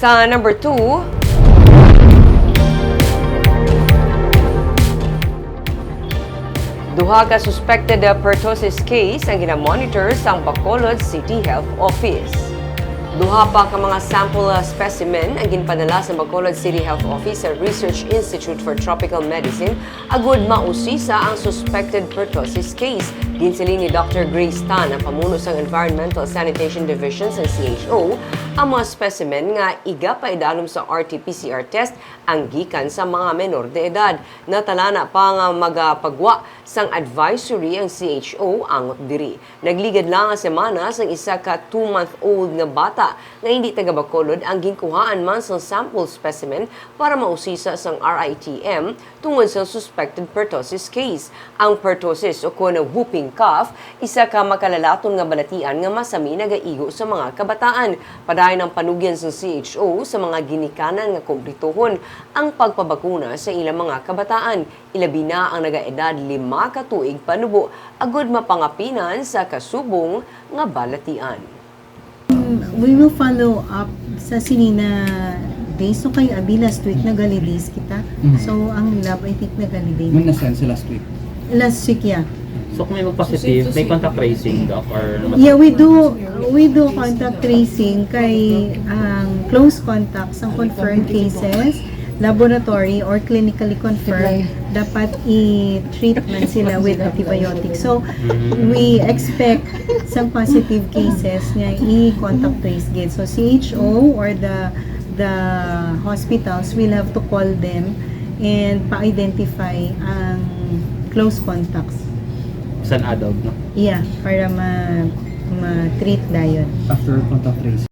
Sa number 2, duha ka suspected pertussis case ang ginamonitor sa Bacolod City Health Office. Duha pa ka mga sample specimen ang ginpadala sa Bacolod City Health Office sa Research Institute for Tropical Medicine agud mausisa ang suspected pertussis case. Ginsiling ni Dr. Grace Tan, ang pamuno sa Environmental Sanitation Division sa CHO, ang mga specimen nga iga pa idalom sa RT-PCR test ang gikan sa mga menor de edad. Natalana pa nga magapagwa sang advisory ang CHO angot diri. Nagligad lang nga semana sang isa ka 2-month-old nga bata nga hindi taga Bacolod ang ginkuhaan man sa sample specimen para mausisa sang RITM tungod sa suspected pertussis case. Ang pertussis o kuno whooping cough, isa ka makalalaton nga balatian nga masami nagaigo sa mga kabataan. Padayon ang panugyan sa CHO sa mga ginikanan nga kumplituhon ang pagpabakuna sa ilang mga kabataan. Ilabi na ang nagaedad 5 ka tuig panubo agud mapangapinan sa kasubong nga balatian. We will follow up sa sinina days. So kayo abi last week nag-holidays kita. So ang lab I think nag-holiday. May na-send sa last week? Last week, yeah. So kung may mag-positive, may contact tracing, Doc? Or Yeah, we do contact tracing kay close contacts ang confirmed cases, laboratory or clinically confirmed, dapat i-treatment sila with antibiotics. So, we expect some positive cases nga i-contact trace gid. So, CHO or the hospitals will have to call them and pa-identify ang close contacts. San adult, no? Yeah, para ma-treat dayon. After contact tracing.